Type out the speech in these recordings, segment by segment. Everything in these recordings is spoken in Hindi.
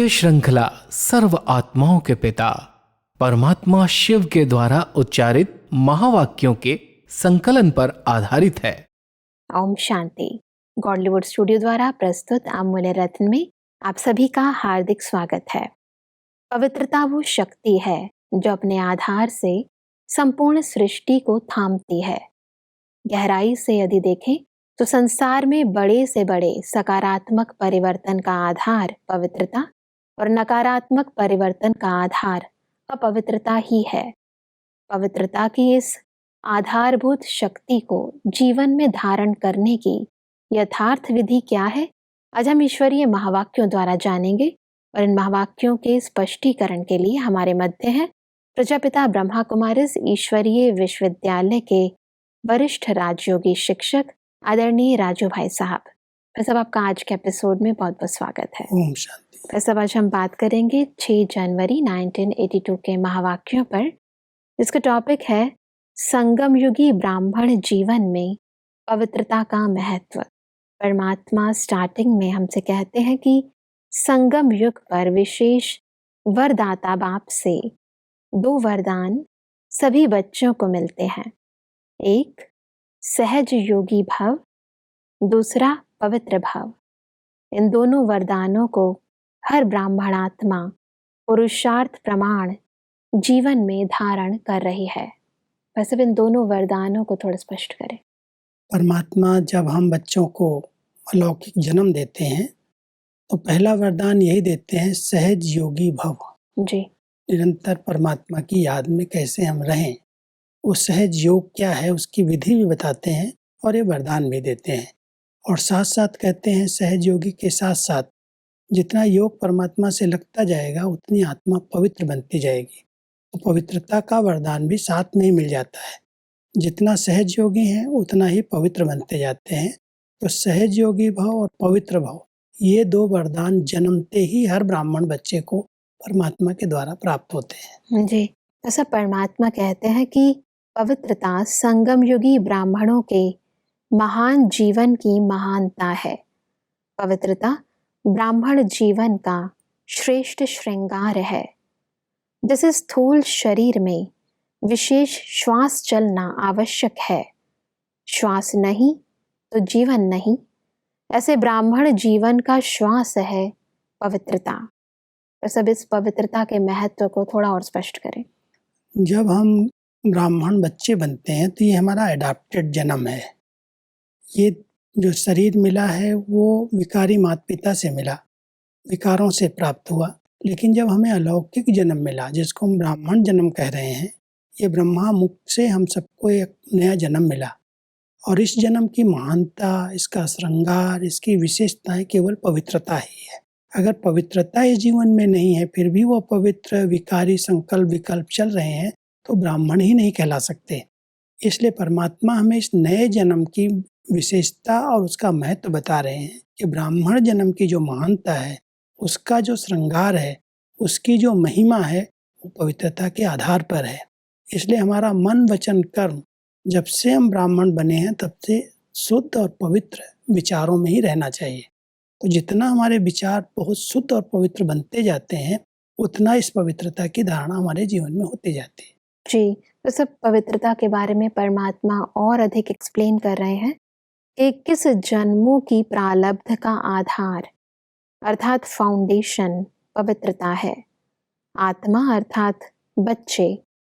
श्रृंखला सर्व आत्माओं के पिता परमात्मा शिव के द्वारा उच्चारित महावाक्यों के संकलन पर आधारित है। ओम शांति। गॉडलीवुड स्टूडियो द्वारा प्रस्तुत अमूल्य रत्न में आप सभी का हार्दिक स्वागत है। पवित्रता वो शक्ति है जो अपने आधार से संपूर्ण सृष्टि को थामती है। गहराई से यदि देखें तो संसार में बड़े से बड़े सकारात्मक परिवर्तन का आधार पवित्रता और नकारात्मक परिवर्तन का आधार अपवित्रता ही है। पवित्रता की इस आधारभूत शक्ति को जीवन में धारण करने की यथार्थ विधि क्या है, आज हम ईश्वरीय महावाक्यों द्वारा जानेंगे। और इन महावाक्यों के स्पष्टीकरण के लिए हमारे मध्य हैं प्रजापिता ब्रह्मा कुमारिस ईश्वरीय विश्वविद्यालय के वरिष्ठ राजयोगी शिक्षक आदरणीय राजू भाई साहब। भाई साहब, आपका आज के एपिसोड में बहुत बहुत स्वागत है। ओम शांति। भाई साहब, आज हम बात करेंगे 6 जनवरी 1982 के महावाक्यों पर, जिसका टॉपिक है संगम युगी ब्राह्मण जीवन में पवित्रता का महत्व। परमात्मा स्टार्टिंग में हमसे कहते हैं कि संगम युग पर विशेष वरदाता बाप से 2 वरदान सभी बच्चों को मिलते हैं। एक सहज योगी भव, दूसरा पवित्र भव। इन दोनों वरदानों को हर ब्राह्मणात्मा पुरुषार्थ प्रमाण जीवन में धारण कर रही है। वैसे इन दोनों वरदानों को थोड़ा स्पष्ट करें। परमात्मा जब हम बच्चों को अलौकिक जन्म देते हैं तो पहला वरदान यही देते हैं, सहज योगी भव। जी। निरंतर परमात्मा की याद में कैसे हम रहें, वो सहज योग क्या है उसकी विधि भी बताते हैं और ये वरदान भी देते हैं। और साथ साथ कहते हैं सहज योगी के साथ साथ जितना योग परमात्मा से लगता जाएगा उतनी आत्मा पवित्र बनती जाएगी। तो पवित्रता का वरदान भी साथ में ही मिल जाता है। जितना सहज योगी हैं उतना ही पवित्र बनते जाते हैं। तो सहज योगी भव और पवित्र भव, ये 2 वरदान जन्मते ही हर ब्राह्मण बच्चे को परमात्मा के द्वारा प्राप्त होते हैं। जी। ऐसा परमात्मा कहते हैं कि पवित्रता संगम युगी ब्राह्मणों के महान जीवन की महानता है। पवित्रता ब्राह्मण जीवन का श्रेष्ठ श्रृंगार है। जैसे स्थूल शरीर में विशेष श्वास चलना आवश्यक है, श्वास नहीं तो जीवन नहीं, ऐसे ब्राह्मण जीवन का श्वास है पवित्रता। तो सब इस पवित्रता के महत्व को थोड़ा और स्पष्ट करें। जब हम ब्राह्मण बच्चे बनते हैं तो ये हमारा एडाप्टेड जन्म है। ये जो शरीर मिला है वो विकारी माता पिता से मिला, विकारों से प्राप्त हुआ। लेकिन जब हमें अलौकिक जन्म मिला, जिसको हम ब्राह्मण जन्म कह रहे हैं, ये ब्रह्मा मुख से हम सबको एक नया जन्म मिला। और इस जन्म की महानता, इसका श्रृंगार, इसकी विशेषताएं केवल पवित्रता ही है। अगर पवित्रता इस जीवन में नहीं है, फिर भी वो पवित्र विकारी संकल्प विकल्प चल रहे हैं, तो ब्राह्मण ही नहीं कहला सकते। इसलिए परमात्मा हमें इस नए जन्म की विशेषता और उसका महत्व बता रहे हैं कि ब्राह्मण जन्म की जो महानता है, उसका जो श्रृंगार है, उसकी जो महिमा है, वो पवित्रता के आधार पर है। इसलिए हमारा मन वचन कर्म जब से हम ब्राह्मण बने हैं तब से शुद्ध और पवित्र विचारों में ही रहना चाहिए। तो जितना हमारे विचार बहुत शुद्ध और पवित्र बनते जाते हैं, उतना इस पवित्रता की धारणा हमारे जीवन में होती जाती है। जी। तो सब पवित्रता के बारे में परमात्मा और अधिक एक्सप्लेन कर रहे हैं कि किस जन्मों की प्रारब्ध का आधार अर्थात फाउंडेशन पवित्रता है। आत्मा अर्थात बच्चे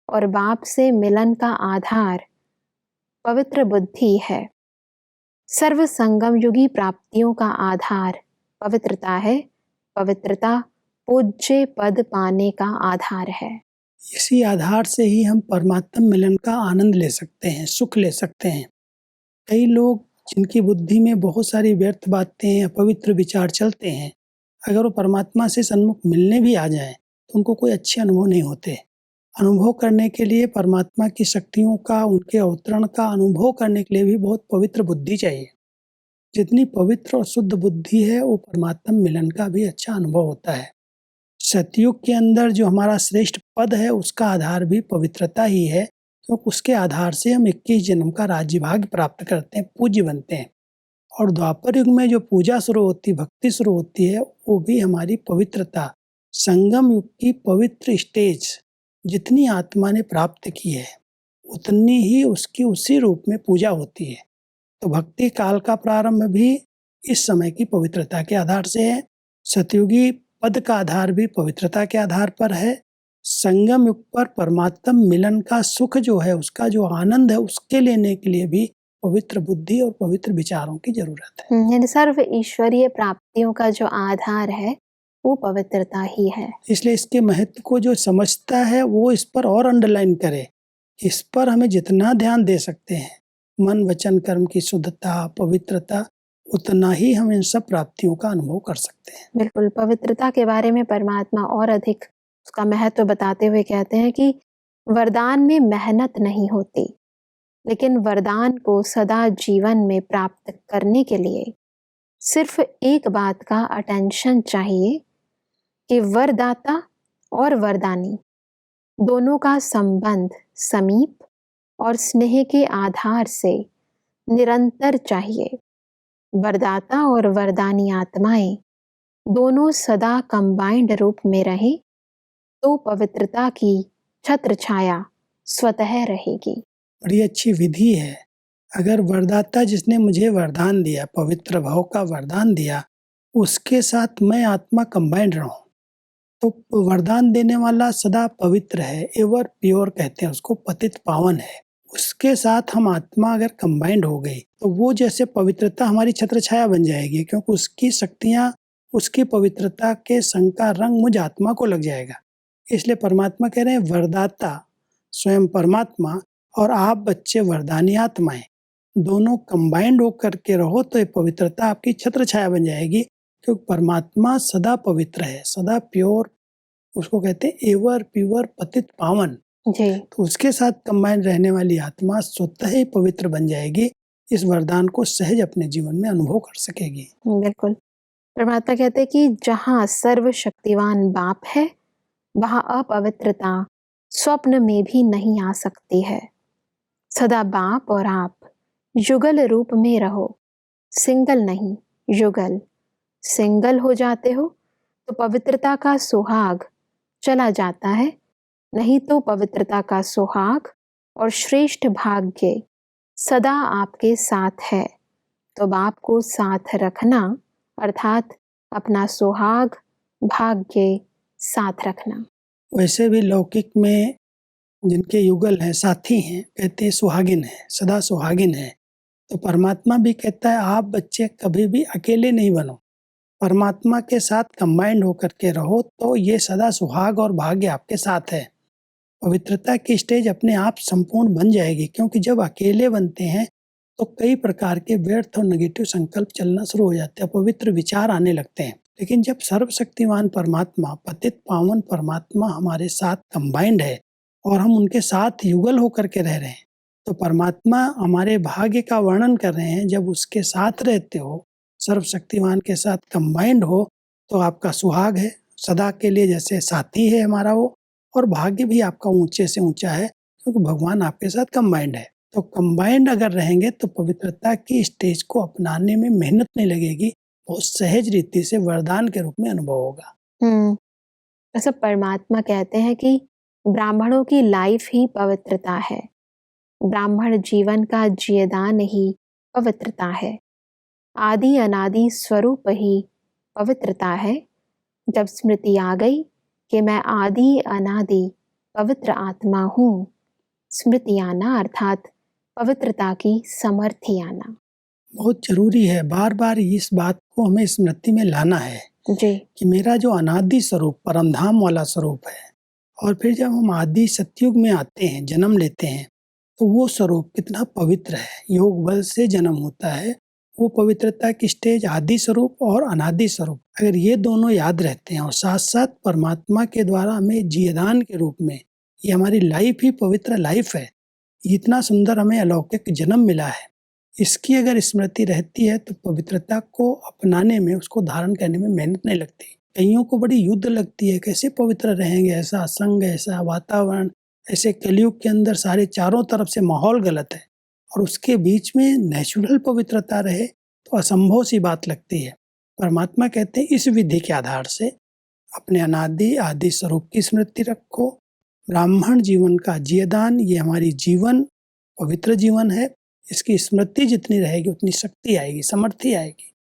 और बाप से मिलन का आधार पवित्र बुद्धि है। सर्व संगम युगी प्राप्तियों का आधार पवित्रता है। पवित्रता पूज्य पद पाने का आधार है। इसी आधार से ही हम परमात्मा मिलन का आनंद ले सकते हैं, सुख ले सकते हैं। कई लोग जिनकी बुद्धि में बहुत सारी व्यर्थ बातें, अपवित्र विचार चलते हैं, अगर वो परमात्मा से सन्मुख मिलने भी आ जाएं तो उनको कोई अच्छे अनुभव नहीं होते। अनुभव करने के लिए परमात्मा की शक्तियों का, उनके अवतरण का अनुभव करने के लिए भी बहुत पवित्र बुद्धि चाहिए। जितनी पवित्र और शुद्ध बुद्धि है, वो परमात्मा मिलन का भी अच्छा अनुभव होता है। सतयुग के अंदर जो हमारा श्रेष्ठ पद है, उसका आधार भी पवित्रता ही है, तो उसके आधार से हम 21 जन्म का राज्य भाग प्राप्त करते हैं, पूज्य बनते हैं। और द्वापर युग में जो पूजा शुरू होती, भक्ति शुरू होती है, वो भी हमारी पवित्रता संगम युग की पवित्र स्टेज जितनी आत्मा ने प्राप्त की है उतनी ही उसकी उसी रूप में पूजा होती है। तो भक्ति काल का प्रारंभ भी इस समय की पवित्रता के आधार से है। सतयुगी पद का आधार भी पवित्रता के आधार पर है। संगम युग पर परमात्म मिलन का सुख जो है, उसका जो आनंद है, उसके लेने के लिए भी पवित्र बुद्धि और पवित्र विचारों की जरूरत है। यानी सर्व ईश्वरीय प्राप्तियों का जो आधार है वो पवित्रता ही है। इसलिए इसके महत्व को जो समझता है वो इस पर और अंडरलाइन करे। इस पर हमें जितना ध्यान दे सकते हैं, मन वचन कर्म की शुद्धता, पवित्रता, उतना ही हम इन सब प्राप्तियों का अनुभव कर सकते हैं। बिल्कुल, पवित्रता के बारे में परमात्मा और अधिक उसका महत्व बताते हुए कहते हैं कि वरदान में मेहनत नहीं होती, लेकिन वरदान को सदा जीवन में प्राप्त करने के लिए सिर्फ एक बात का अटेंशन चाहिए कि वरदाता और वरदानी दोनों का संबंध समीप और स्नेह के आधार से निरंतर चाहिए। वरदाता और वरदानी आत्माएं दोनों सदा कंबाइंड रूप में रहे तो पवित्रता की छत्र छाया स्वतः रहेगी। बड़ी अच्छी विधि है। अगर वरदाता जिसने मुझे वरदान दिया, पवित्र भाव का वरदान दिया, उसके साथ मैं आत्मा कंबाइंड रहूं, तो वरदान देने वाला सदा पवित्र है, एवर प्योर कहते हैं उसको, पतित पावन है। उसके साथ हम आत्मा अगर कंबाइंड हो गई तो वो जैसे पवित्रता हमारी छत्र छाया बन जाएगी, क्योंकि उसकी शक्तियां, उसकी पवित्रता के संग का रंग मुझ आत्मा को लग जाएगा। इसलिए परमात्मा कह रहे हैं वरदाता स्वयं परमात्मा और आप बच्चे वरदानी आत्माएं दोनों कंबाइंड होकर के रहो तो ये पवित्रता आपकी छत्र छाया बन जाएगी, क्योंकि परमात्मा सदा पवित्र है, सदा प्योर, उसको कहते हैं एवर प्योर पतित पावन जी। तो उसके साथ कंबाइन रहने वाली आत्मा स्वतः ही पवित्र बन जाएगी, इस वरदान को सहज अपने जीवन में अनुभव कर सकेगी। बिल्कुल, परमात्मा कहते हैं कि जहाँ सर्वशक्तिवान बाप है वहाँ अपवित्रता स्वप्न में भी नहीं आ सकती है। सदा बाप और आप युगल रूप में रहो, सिंगल नहीं युगल। सिंगल हो जाते हो तो पवित्रता का सुहाग चला जाता है, नहीं तो पवित्रता का सुहाग और श्रेष्ठ भाग्य सदा आपके साथ है। तो बाप को साथ रखना अर्थात अपना सुहाग भाग्य साथ रखना। वैसे भी लौकिक में जिनके युगल हैं, साथी हैं, कहते हैं सुहागिन है, सदा सुहागिन है। तो परमात्मा भी कहता है आप बच्चे कभी भी अकेले नहीं बनो, परमात्मा के साथ कंबाइंड होकर के रहो तो ये सदा सुहाग और भाग्य आपके साथ है। पवित्रता की स्टेज अपने आप संपूर्ण बन जाएगी, क्योंकि जब अकेले बनते हैं तो कई प्रकार के व्यर्थ और नेगेटिव संकल्प चलना शुरू हो जाते हैं, पवित्र विचार आने लगते हैं। लेकिन जब सर्वशक्तिमान परमात्मा, पतित पावन परमात्मा हमारे साथ कंबाइंड है और हम उनके साथ युगल होकर के रह रहे हैं, तो परमात्मा हमारे भाग्य का वर्णन कर रहे हैं। जब उसके साथ रहते हो, सर्वशक्तिमान के साथ कंबाइंड हो, तो आपका सुहाग है सदा के लिए, जैसे साथी है हमारा वो, और भाग्य भी आपका ऊंचे से ऊंचा है, क्योंकि भगवान आपके साथ कंबाइंड है। तो कंबाइंड अगर रहेंगे तो पवित्रता की स्टेज को अपनाने में मेहनत नहीं लगेगी, बहुत सहज रीति से वरदान के रूप में अनुभव होगा। ऐसा परमात्मा कहते हैं कि ब्राह्मणों की लाइफ ही पवित्रता है, ब्राह्मण जीवन का जियदान ही पवित्रता है, आदि अनादि स्वरूप ही पवित्रता है। जब स्मृति आ गई कि मैं आदि अनादि पवित्र आत्मा हूँ, स्मृति आना अर्थात पवित्रता की समर्थी आना बहुत जरूरी है। बार बार इस बात को हमें स्मृति में लाना है जी कि मेरा जो अनादि स्वरूप परमधाम वाला स्वरूप है, और फिर जब हम आदि सतयुग में आते हैं, जन्म लेते हैं, तो वो स्वरूप कितना पवित्र है। योग बल से जन्म होता है, वो पवित्रता की स्टेज आदि स्वरूप और अनादि स्वरूप, अगर ये दोनों याद रहते हैं और साथ साथ परमात्मा के द्वारा हमें जीवदान के रूप में, ये हमारी लाइफ ही पवित्र लाइफ है, इतना सुंदर हमें अलौकिक जन्म मिला है, इसकी अगर स्मृति रहती है तो पवित्रता को अपनाने में, उसको धारण करने में मेहनत नहीं लगती। कईयों को बड़ी युद्ध लगती है, कैसे पवित्र रहेंगे, ऐसा संग, ऐसा वातावरण, ऐसे कलयुग के अंदर सारे चारों तरफ से माहौल गलत है, और उसके बीच में नेचुरल पवित्रता रहे तो असंभव सी बात लगती है। परमात्मा कहते हैं इस विधि के आधार से अपने अनादि आदि स्वरूप की स्मृति रखो। ब्राह्मण जीवन का जियदान, ये हमारी जीवन पवित्र जीवन है। इसकी स्मृति जितनी रहेगी उतनी शक्ति आएगी, समर्थी आएगी,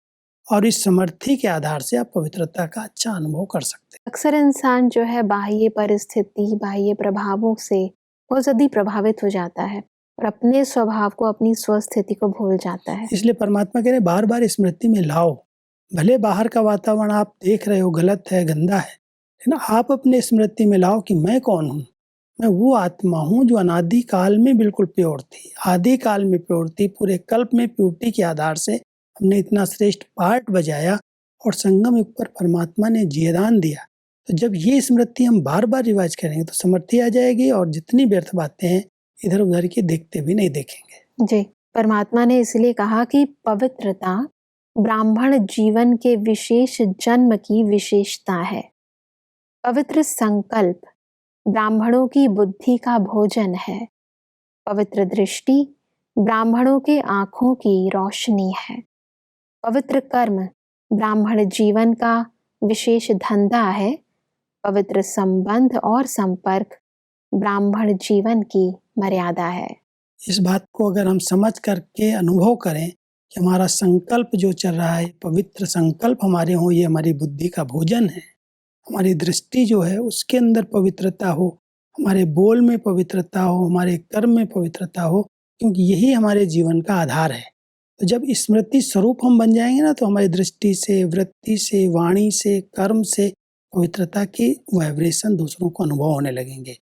और इस समर्थी के आधार से आप पवित्रता का अच्छा अनुभव कर सकते हैं। अक्सर इंसान जो है बाह्य परिस्थिति, बाह्य प्रभावों से बहुत जल्दी प्रभावित हो जाता है और अपने स्वभाव को, अपनी स्वस्थिति को भूल जाता है। इसलिए परमात्मा कह रहे बार बार स्मृति में लाओ। भले बाहर का वातावरण आप देख रहे हो गलत है, गंदा है, लेकिन आप अपने स्मृति में लाओ कि मैं कौन हूँ। मैं वो आत्मा हूँ जो अनादि काल में बिल्कुल प्योर थी, आदि काल में प्योर थी, पूरे कल्प में प्योरिटी के आधार से हमने इतना श्रेष्ठ पार्ट बजाया और संगम युग पर परमात्मा ने जियदान दिया। तो जब ये स्मृति हम बार बार रिवाइज करेंगे तो समर्थी आ जाएगी, और जितनी व्यर्थ बातें हैं इधर उधर की देखते भी नहीं देखेंगे। जी, परमात्मा ने इसलिए कहा कि पवित्रता ब्राह्मण जीवन के विशेष जन्म की विशेषता है। पवित्र संकल्प ब्राह्मणों की बुद्धि का भोजन है। पवित्र दृष्टि ब्राह्मणों के आँखों की रोशनी है। पवित्र कर्म ब्राह्मण जीवन का विशेष धंधा है। पवित्र संबंध और संपर्क ब्राह्मण जीवन की मर्यादा है। इस बात को अगर हम समझ करके अनुभव करें कि हमारा संकल्प जो चल रहा है, पवित्र संकल्प हमारे हों, ये हमारी बुद्धि का भोजन है। हमारी दृष्टि जो है उसके अंदर पवित्रता हो, हमारे बोल में पवित्रता हो, हमारे कर्म में पवित्रता हो, क्योंकि यही हमारे जीवन का आधार है। तो जब स्मृति स्वरूप हम बन जाएंगे ना, तो हमारी दृष्टि से, वृत्ति से, वाणी से, कर्म से पवित्रता की वाइब्रेशन दूसरों को अनुभव होने लगेंगे।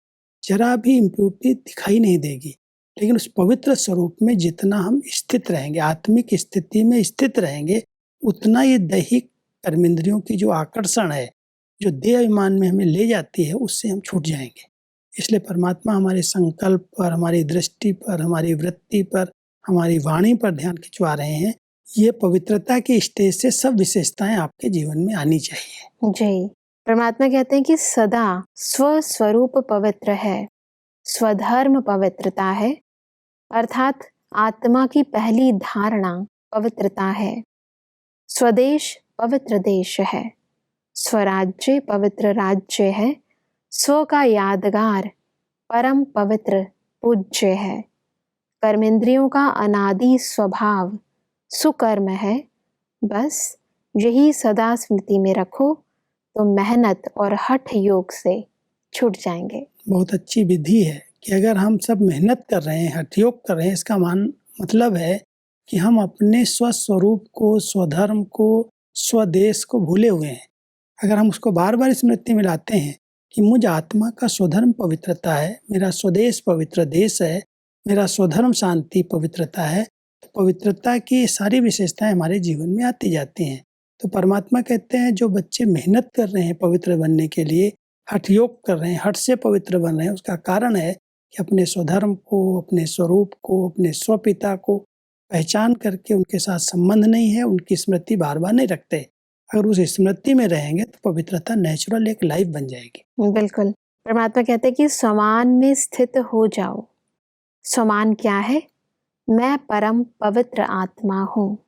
जरा भी इम्प्योरिटी दिखाई नहीं देगी। लेकिन उस पवित्र स्वरूप में जितना हम स्थित रहेंगे, आत्मिक स्थिति में स्थित रहेंगे, उतना ये दैहिक कर्मेंद्रियों की जो आकर्षण है, जो देह अभिमान में हमें ले जाती है, उससे हम छूट जाएंगे। इसलिए परमात्मा हमारे संकल्प पर, हमारी दृष्टि पर, हमारी वृत्ति पर, हमारी वाणी पर ध्यान खिंचवा रहे हैं। ये पवित्रता के स्टेज से सब विशेषताएं आपके जीवन में आनी चाहिए। जी, परमात्मा कहते हैं कि सदा स्वस्वरूप पवित्र है, स्वधर्म पवित्रता है, अर्थात आत्मा की पहली धारणा पवित्रता है। स्वदेश पवित्र देश है, स्वराज्य पवित्र राज्य है, स्व का यादगार परम पवित्र पूज्य है। कर्मेंद्रियों का अनादि स्वभाव सुकर्म है। बस यही सदा स्मृति में रखो तो मेहनत और हठ योग से छूट जाएंगे। बहुत अच्छी विधि है कि अगर हम सब मेहनत कर रहे हैं, हठ योग कर रहे हैं, इसका मतलब है कि हम अपने स्वस्वरूप को, स्वधर्म को, स्वदेश को भूले हुए हैं। अगर हम उसको बार बार स्मृति में लाते हैं कि मुझ आत्मा का स्वधर्म पवित्रता है, मेरा स्वदेश पवित्र देश है, मेरा स्वधर्म शांति पवित्रता है, तो पवित्रता की सारी विशेषताएं हमारे जीवन में आती जाती हैं। तो परमात्मा कहते हैं जो बच्चे मेहनत कर रहे हैं पवित्र बनने के लिए, हठ योग कर रहे हैं, हठ से पवित्र बन रहे हैं, उसका कारण है कि अपने स्वधर्म को, अपने स्वरूप को, अपने स्वपिता को पहचान करके उनके साथ संबंध नहीं है, उनकी स्मृति बार बार नहीं रखते। अगर उस स्मृति में रहेंगे तो पवित्रता नेचुरल एक लाइफ बन जाएगी। बिल्कुल, परमात्मा कहते हैं कि स्वमान में स्थित हो जाओ। स्वमान क्या है? मैं परम पवित्र आत्मा हूँ।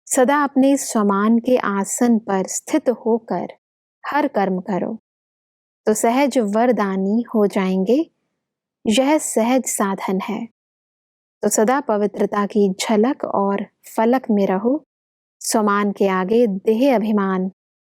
सदा अपने स्वमान के आसन पर स्थित होकर हर कर्म करो तो सहज वरदानी हो जाएंगे। यह सहज साधन है। तो सदा पवित्रता की झलक और फलक में रहो। स्वमान के आगे देह अभिमान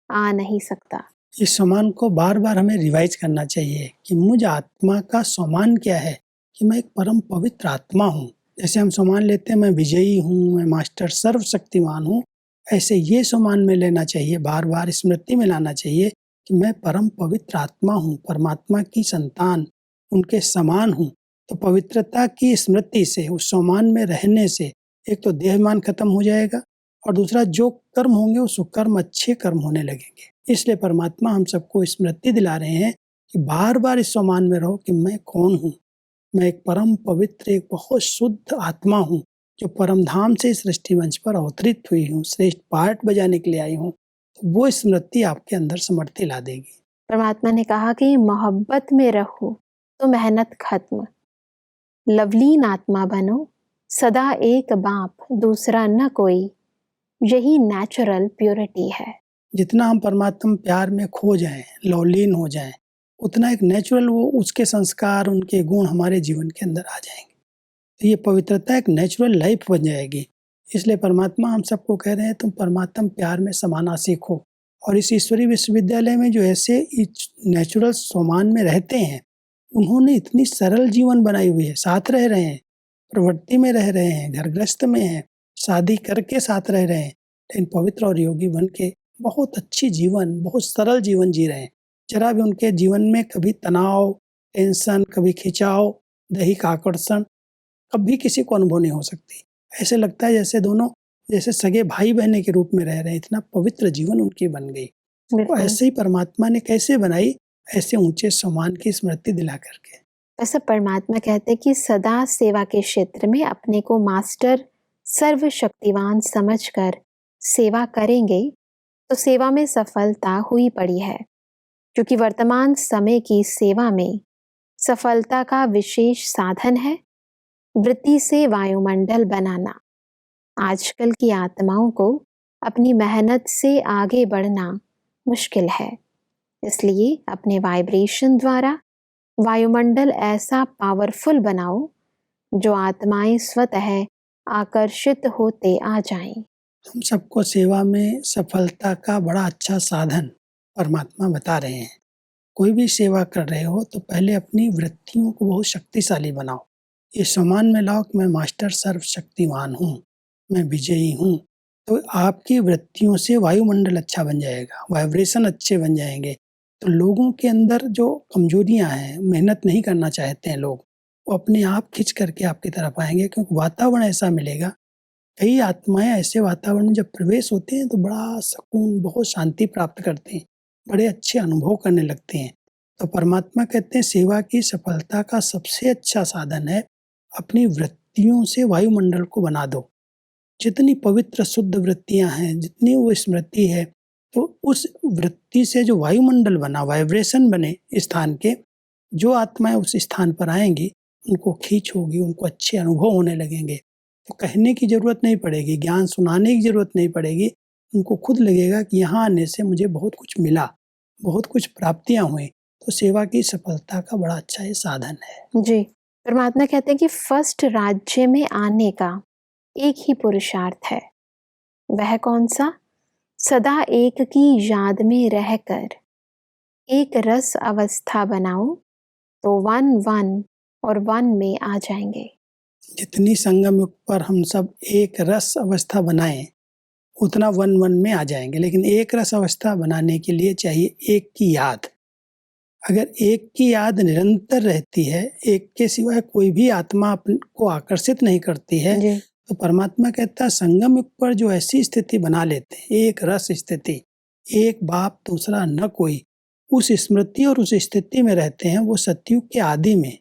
आ नहीं सकता। इस स्वमान को बार बार हमें रिवाइज करना चाहिए कि मुझ आत्मा का स्वमान क्या है, कि मैं एक परम पवित्र आत्मा हूँ। जैसे हम स्वमान लेते हैं मैं विजयी हूँ, मैं मास्टर सर्वशक्तिमान हूँ, ऐसे ये स्वमान में लेना चाहिए, बार बार स्मृति में लाना चाहिए कि मैं परम पवित्र आत्मा हूँ, परमात्मा की संतान, उनके समान हूँ। तो पवित्रता की स्मृति से, उस स्वमान में रहने से एक तो देहमान खत्म हो जाएगा और दूसरा जो कर्म होंगे वो सुकर्म, अच्छे कर्म होने लगेंगे। इसलिए परमात्मा हम सबको स्मृति दिला रहे हैं कि बार बार इस स्वमान में रहो कि मैं कौन हूँ। मैं एक परम पवित्र, एक बहुत शुद्ध आत्मा हूँ जो परम धाम से सृष्टि मंच पर अवतरित हुई हूँ, श्रेष्ठ पाठ बजाने के लिए आई हूँ। तो वो स्मृति आपके अंदर समर्थी ला देगी। परमात्मा ने कहा कि मोहब्बत में रहो तो मेहनत खत्म। लवलीन आत्मा बनो, सदा एक बाप दूसरा न कोई, यही नेचुरल प्योरिटी है। जितना हम परमात्मा प्यार में खो जाएं, लवलीन हो जाएं, उतना एक नेचुरल वो उसके संस्कार, उनके गुण हमारे जीवन के अंदर आ जाएंगे। तो ये पवित्रता एक नेचुरल लाइफ बन जाएगी। इसलिए परमात्मा हम सबको कह रहे हैं तुम परमात्मा प्यार में समाना सीखो। और इस ईश्वरीय विश्वविद्यालय में जो ऐसे नेचुरल समान में रहते हैं, उन्होंने इतनी सरल जीवन बनाई हुई है। साथ रह रहे हैं, प्रवृत्ति में रह रहे हैं, घर गृहस्थ में हैं, शादी करके साथ रह रहे हैं, लेकिन पवित्र और योगी बन के बहुत अच्छी जीवन, बहुत सरल जीवन जी रहे हैं। जरा भी उनके जीवन में कभी तनाव, टेंशन, कभी खिंचाव, दैहिक आकर्षण कभी किसी को अनुभव नहीं हो सकती। ऐसे लगता है जैसे दोनों जैसे सगे भाई बहने के रूप में रह रहे हैं। इतना पवित्र जीवन उनकी बन गई। तो ऐसे ही परमात्मा ने कैसे बनाई, ऐसे ऊंचे सम्मान की स्मृति दिला करके। ऐसा परमात्मा कहते हैं कि सदा सेवा के क्षेत्र में अपने को मास्टर सर्वशक्तिवान समझकर सेवा करेंगे तो सेवा में सफलता हुई पड़ी है, क्योंकि वर्तमान समय की सेवा में सफलता का विशेष साधन है वृत्ति से वायुमंडल बनाना। आजकल की आत्माओं को अपनी मेहनत से आगे बढ़ना मुश्किल है, इसलिए अपने वाइब्रेशन द्वारा वायुमंडल ऐसा पावरफुल बनाओ जो आत्माएं स्वतः आकर्षित होते आ जाएं। हम सबको सेवा में सफलता का बड़ा अच्छा साधन परमात्मा बता रहे हैं। कोई भी सेवा कर रहे हो तो पहले अपनी वृत्तियों को बहुत शक्तिशाली बनाओ। ये समान में लाओ कि मैं मास्टर सर्वशक्तिमान हूँ, मैं विजयी हूँ। तो आपकी वृत्तियों से वायुमंडल अच्छा बन जाएगा, वाइब्रेशन अच्छे बन जाएंगे। तो लोगों के अंदर जो कमजोरियां हैं, मेहनत नहीं करना चाहते हैं लोग, वो अपने आप खिंच करके आपकी तरफ आएंगे, क्योंकि वातावरण ऐसा मिलेगा। कई आत्माएं ऐसे वातावरण में जब प्रवेश होते हैं तो बड़ा सुकून, बहुत शांति प्राप्त करते हैं, बड़े अच्छे अनुभव करने लगते हैं। तो परमात्मा कहते हैं सेवा की सफलता का सबसे अच्छा साधन है अपनी वृत्तियों से वायुमंडल को बना दो। जितनी पवित्र शुद्ध वृत्तियां हैं, जितनी वो स्मृति है, तो उस वृत्ति से जो वायुमंडल बना, वाइब्रेशन बने स्थान के, जो आत्माएं उस स्थान पर आएंगी उनको खींच होगी, उनको अच्छे अनुभव होने लगेंगे। तो कहने की जरूरत नहीं पड़ेगी, ज्ञान सुनाने की जरूरत नहीं पड़ेगी। उनको खुद लगेगा कि यहाँ आने से मुझे बहुत कुछ मिला, बहुत कुछ प्राप्तियां हुई। तो सेवा की सफलता का बड़ा अच्छा ये साधन है। जी, परमात्मा कहते हैं कि फर्स्ट राज्य में आने का एक ही पुरुषार्थ है। वह कौन सा? सदा एक की याद में रहकर एक रस अवस्था बनाओ तो वन और वन में आ जाएंगे। जितनी संगम युग पर हम सब एक रस अवस्था बनाएं, उतना वन में आ जाएंगे। लेकिन एक रस अवस्था बनाने के लिए चाहिए एक की याद। अगर एक की याद निरंतर रहती है, एक के सिवाय कोई भी आत्मा को आकर्षित नहीं करती है, तो परमात्मा कहता है संगम युग पर जो ऐसी स्थिति बना लेते हैं, एक रस स्थिति, एक बाप दूसरा न कोई, उस स्मृति और उस स्थिति में रहते हैं। वो सतयुग के आदि में,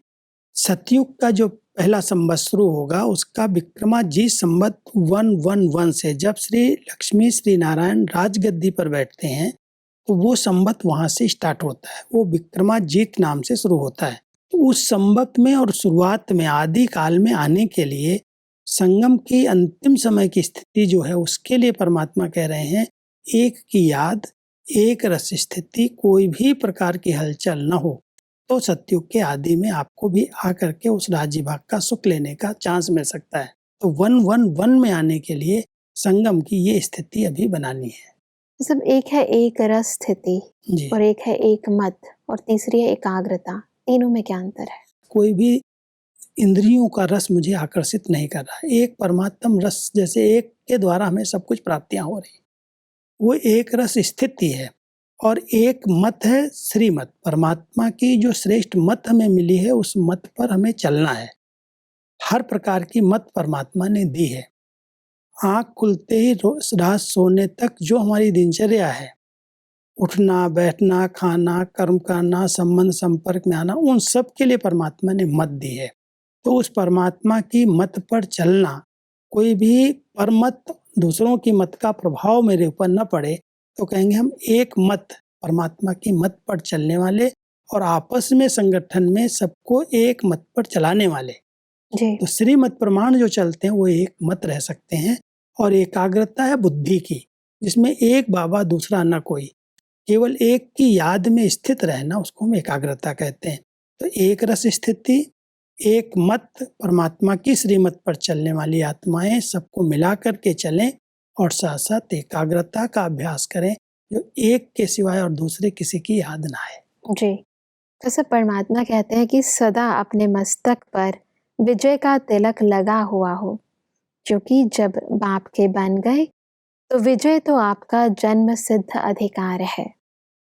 सतयुग का जो पहला संवत शुरू होगा उसका विक्रमाजीत संवत 111 से, जब श्री लक्ष्मी श्री नारायण राजगद्दी पर बैठते हैं तो वो संवत वहां से स्टार्ट होता है। वो विक्रमाजीत नाम से शुरू होता है। तो उस संवत में और शुरुआत में आदि काल में आने के लिए संगम की अंतिम समय की स्थिति जो है, उसके लिए परमात्मा कह रहे हैं एक की याद, एक रस स्थिति, कोई भी प्रकार की हलचल न हो, तो सतयुग के आदि में आपको भी आकर के उस राज्य भाग का सुख लेने का चांस मिल सकता है। तो 111 में आने के लिए संगम की ये स्थिति अभी बनानी है। सब एक है एक रस स्थिति और एक है एक मत और तीसरी है एकाग्रता। तीनों में क्या अंतर है? कोई भी इंद्रियों का रस मुझे आकर्षित नहीं कर रहा है। एक परमात्म रस, जैसे एक के द्वारा हमें सब कुछ प्राप्तियां हो रही, वो एक रस स्थिति है। और एक मत है श्रीमत, परमात्मा की जो श्रेष्ठ मत हमें मिली है, उस मत पर हमें चलना है। हर प्रकार की मत परमात्मा ने दी है। आँख खुलते ही रात सोने तक जो हमारी दिनचर्या है, उठना, बैठना, खाना, कर्म करना, संबंध संपर्क में आना, उन सब के लिए परमात्मा ने मत दी है। तो उस परमात्मा की मत पर चलना, कोई भी परमत, दूसरों की मत का प्रभाव मेरे ऊपर न पड़े, तो कहेंगे हम एक मत, परमात्मा की मत पर चलने वाले और आपस में संगठन में सबको एक मत पर चलाने वाले। तो श्रीमत प्रमाण जो चलते हैं वो एक मत रह सकते हैं। और एकाग्रता है बुद्धि की, जिसमें एक बाबा दूसरा न कोई, केवल एक की याद में स्थित रहना, उसको हम एकाग्रता कहते हैं। तो एक रस स्थिति, एक मत, परमात्मा की श्रीमत पर चलने वाली आत्माएं सबको मिला करके चलें और साथ साथ एकाग्रता का अभ्यास करें, जो एक के सिवाय और दूसरे किसी की याद ना आए। जी, जैसे परमात्मा कहते हैं कि सदा अपने मस्तक पर विजय का तिलक लगा हुआ हो, क्योंकि जब बाप के बन गए तो विजय तो आपका जन्म सिद्ध अधिकार है।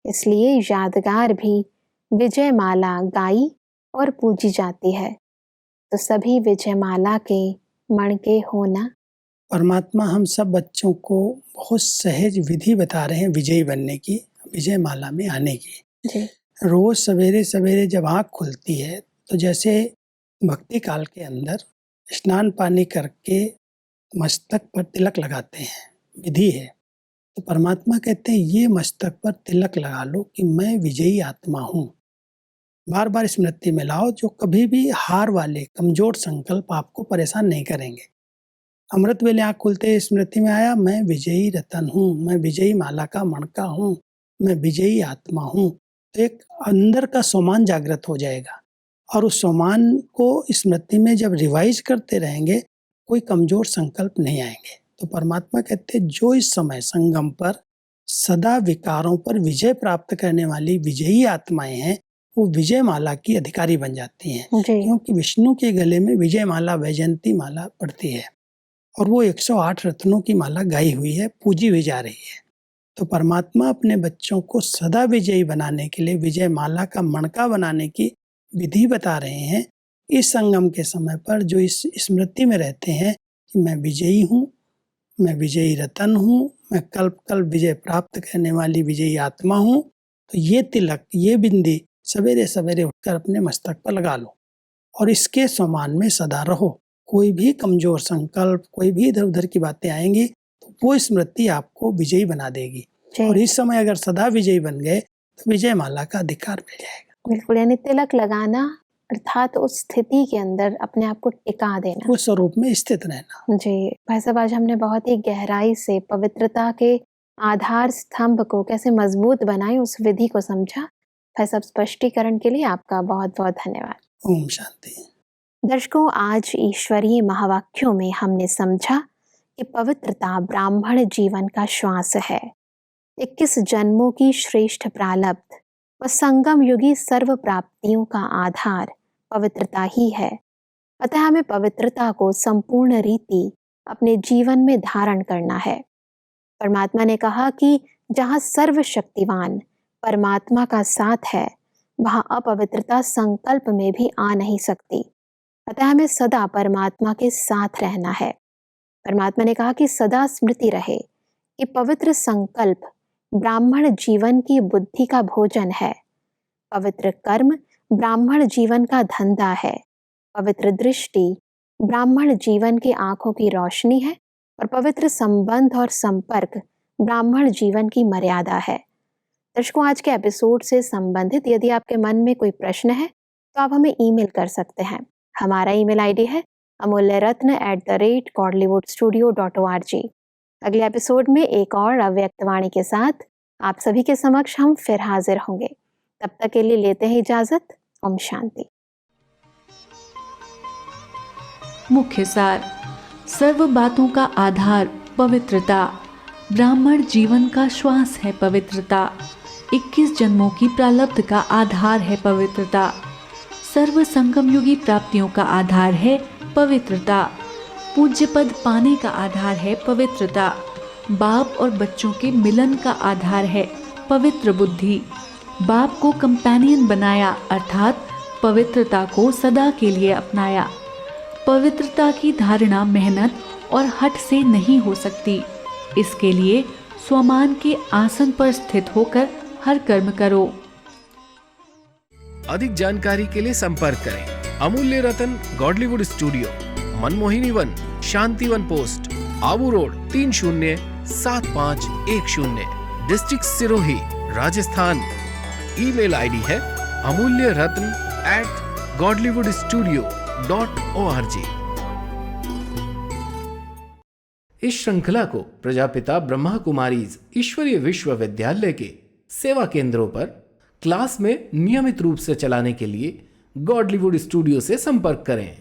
इसलिए यादगार भी विजय माला गाई और पूजी जाती है। तो सभी विजय माला के मण के होना। परमात्मा हम सब बच्चों को बहुत सहज विधि बता रहे हैं विजयी बनने की, विजय माला में आने की। जी। रोज सवेरे सवेरे जब आँख खुलती है तो जैसे भक्ति काल के अंदर स्नान पानी करके मस्तक पर तिलक लगाते हैं, विधि है। तो परमात्मा कहते हैं ये मस्तक पर तिलक लगा लो कि मैं विजयी आत्मा हूँ। बार बार स्मृति में लाओ, जो कभी भी हार वाले कमजोर संकल्प आपको परेशान नहीं करेंगे। अमृत वेले आँख खुलते स्मृति में आया, मैं विजयी रतन हूँ, मैं विजयी माला का मणका हूँ, मैं विजयी आत्मा हूँ। तो एक अंदर का सोमान जागृत हो जाएगा और उस सोमान को स्मृति में जब रिवाइज करते रहेंगे, कोई कमजोर संकल्प नहीं आएंगे। तो परमात्मा कहते हैं जो इस समय संगम पर सदा विकारों पर विजय प्राप्त करने वाली विजयी आत्माएं हैं, वो विजय माला की अधिकारी बन जाती हैं। क्योंकि विष्णु के गले में विजय माला, वैजयंती माला पड़ती है और वो 108 रत्नों की माला गाई हुई है, पूजी भी जा रही है। तो परमात्मा अपने बच्चों को सदा विजयी बनाने के लिए विजय माला का मणका बनाने की विधि बता रहे हैं। इस संगम के समय पर जो इस स्मृति में रहते हैं कि मैं विजयी हूँ, मैं विजयी रतन हूँ, मैं कल्प कल्प विजय प्राप्त करने वाली विजयी आत्मा हूँ, तो ये तिलक, ये बिंदी सवेरे सवेरे उठकर अपने मस्तक पर लगा लो और इसके समान में सदा रहो। कोई भी कमजोर संकल्प, कोई भी इधर उधर की बातें आएंगी तो वो स्मृति आपको विजयी बना देगी। और इस समय अगर सदा विजयी बन गए तो विजय माला का अधिकार मिल जाएगा। बिल्कुल, यानी तिलक लगाना अर्थात उस स्थिति के अंदर अपने आप को टिका देना, उस स्वरूप में स्थित रहना। जी भाई साहब, आज हमने बहुत ही गहराई से पवित्रता के आधार स्तंभ को कैसे मजबूत बनाए उस विधि को समझा। भाई साहब, स्पष्टीकरण के लिए आपका बहुत बहुत धन्यवाद। ओम शांति। दर्शकों, आज ईश्वरीय महावाक्यों में हमने समझा कि पवित्रता ब्राह्मण जीवन का श्वास है। 21 जन्मों की श्रेष्ठ प्रारब्ध व संगम युगी सर्व प्राप्तियों का आधार पवित्रता ही है। अतः हमें पवित्रता को संपूर्ण रीति अपने जीवन में धारण करना है। परमात्मा ने कहा कि जहाँ सर्वशक्तिवान परमात्मा का साथ है, वहाँ अपवित्रता संकल्प में भी आ नहीं सकती। अतः हमें सदा परमात्मा के साथ रहना है। परमात्मा ने कहा कि सदा स्मृति रहे कि पवित्र संकल्प ब्राह्मण जीवन की बुद्धि का भोजन है, पवित्र कर्म ब्राह्मण जीवन का धंधा है, पवित्र दृष्टि ब्राह्मण जीवन की आंखों की रोशनी है और पवित्र संबंध और संपर्क ब्राह्मण जीवन की मर्यादा है। दर्शकों, आज के एपिसोड से संबंधित यदि आपके मन में कोई प्रश्न है तो आप हमें ईमेल कर सकते हैं। हमारा ईमेल आईडी है amulyaratna@godlywoodstudio.org। अगले एपिसोड में एक और अव्यक्त वाणी के साथ आप सभी के समक्ष हम फिर हाजिर होंगे। तब तक के लिए लेते हैं इजाजत। ओम शांति। मुख्य सार: सर्व बातों का आधार पवित्रता। ब्राह्मण जीवन का श्वास है पवित्रता। 21 जन्मों की प्रारब्ध का आधार है पवित्रता। सर्व संगम युगी प्राप्तियों का आधार है पवित्रता। पूज्य पद पाने का आधार है पवित्रता। बाप और बच्चों के मिलन का आधार है पवित्र बुद्धि। बाप को कंपेनियन बनाया अर्थात पवित्रता को सदा के लिए अपनाया। पवित्रता की धारणा मेहनत और हठ से नहीं हो सकती। इसके लिए स्वमान के आसन पर स्थित होकर हर कर्म करो। अधिक जानकारी के लिए संपर्क करें Amulya Ratan Godlywood studio, Manmohini Van, Shanti Van post, Abu road, 307510, district Sirohi, Rajasthan. Email ID है amulyaratn@godlywoodstudio.org। इस श्रृंखला को प्रजापिता ब्रह्मा कुमारीज ईश्वरीय विश्वविद्यालय के सेवा केंद्रों पर क्लास में नियमित रूप से चलाने के लिए गॉडलीवुड स्टूडियो से संपर्क करें।